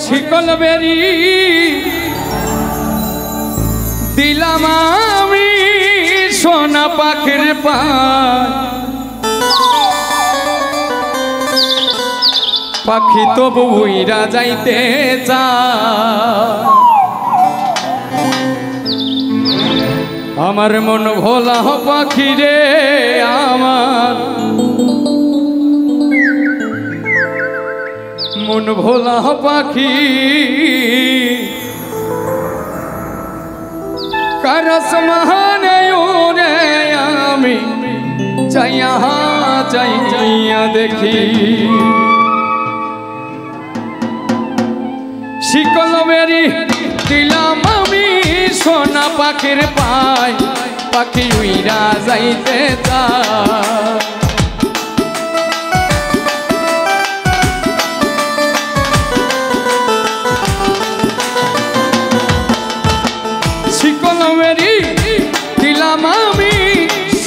শিকল বেরি দিলাম আমি সোনা পাখির পায় পাখি তবু উইরা যাইতে চায় আমার মন ভোলা পাখি রে আমার মন ভোলা পাখি करस महाने रे आमी चाइया चाइया देखी शिकल बेरी दिलाम आमी सोना पाखिर पाय पाखि उइरा जाइते चाय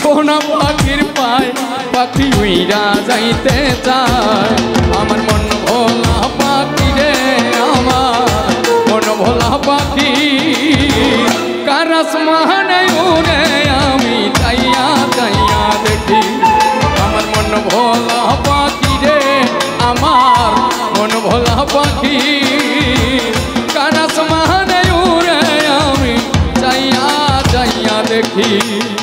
सोना पाखिर पाय पाखि उइरा जाइते चाय आमार मन भोला पाखि रे आमार मन भोला पाखि कारस महाने उड़े आमी चाइया चाइया देखी आमार मन भोला पाखि रे आमार मन भोला पाखि कारस महाने उड़े आमी चाइया चाइया देखी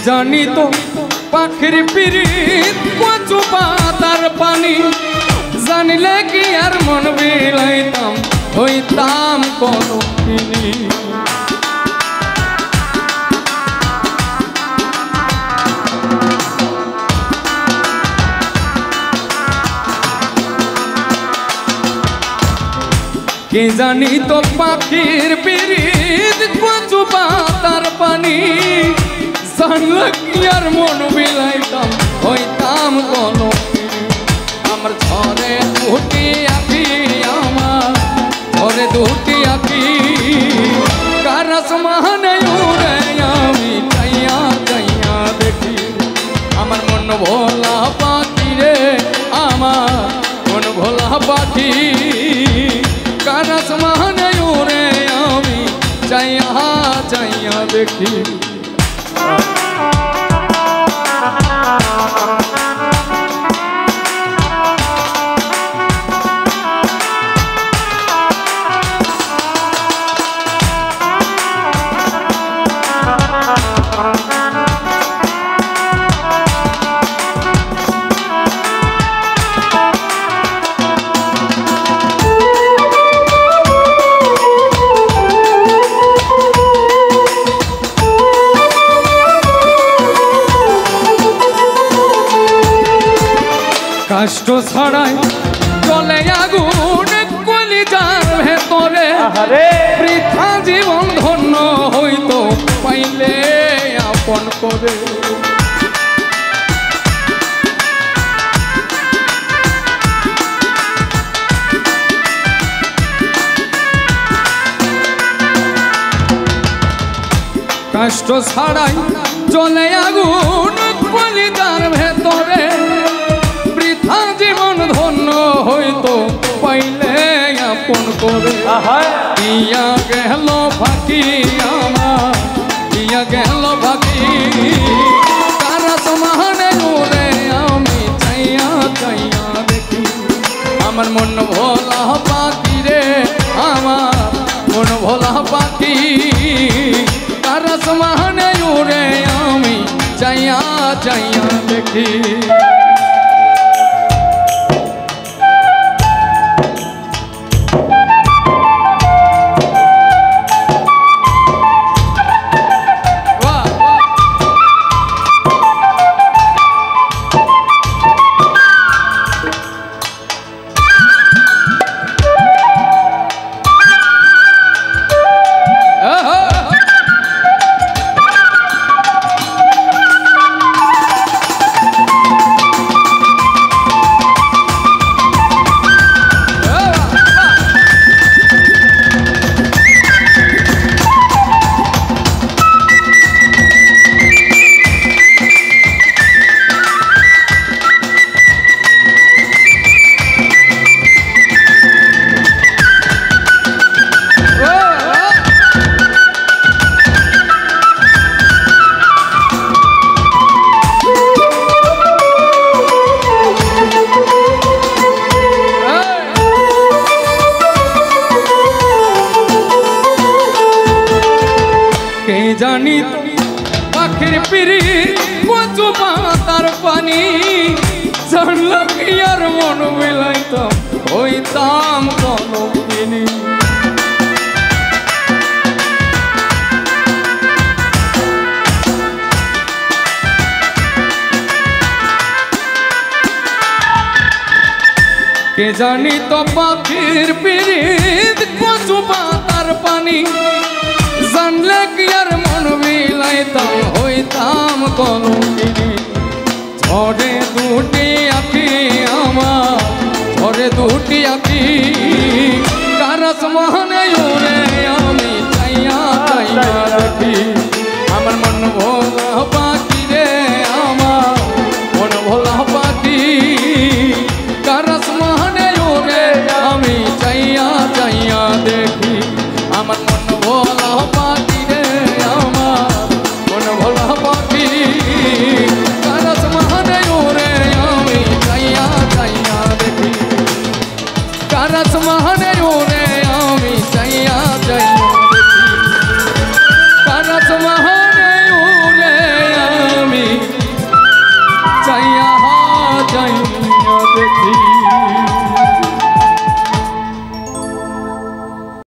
जानी तो पाखिर पीड़ित कचु पातार पानी जानिले कि यार मन बिलाइताम हইতাম কলঙ্কিনী के जानी तो पाखिर पीड़ित कचु पातार पानी यार मन बिलाइताम हইতাম কলঙ্কিনী আমার ঝরে দুটি আঁখি আমার ঝরে দুটি আঁখি কারস মাহানে উড়ে আমি চাইয়া চাইয়া দেখি আমার মন ভোলা পাখি রে আমার মন ভোলা পাখি কারস মাহানে উড়ে আমি চাইয়া চাইয়া দেখি कष्ट छड़ाई जले आगुन कलिजार भेतरे बृथा जीवन धन्य हईतो पाइले आपन करे कष्ट छड़ाई जले आगुन कलिजार भेतरे जीवन धन्य हईतो पाइले आपन करे इया गेल फाकी आमार इया गेल फाकी कारस माहाने उड़े आमी चाइया चाइया देखी आमार मन भोला पाखी रे आमार मन भोला पाखी कारस माहाने उड़े आमी चाइया चाइया देखी জানি পাখির পিড়ি কচু পাতার পানি জানল কি আর মন মিলাইতো হইতাম কলঙ্কিনী কে জানি তো পাখির পিড়ি কচু পাতার পানি জানলে কি আর মন মিলাইতাম হইতাম কলঙ্কিনী ঝরে দুটি আঁখি আমার ঝরে দুটি আঁখি কারস মহানে উড়ে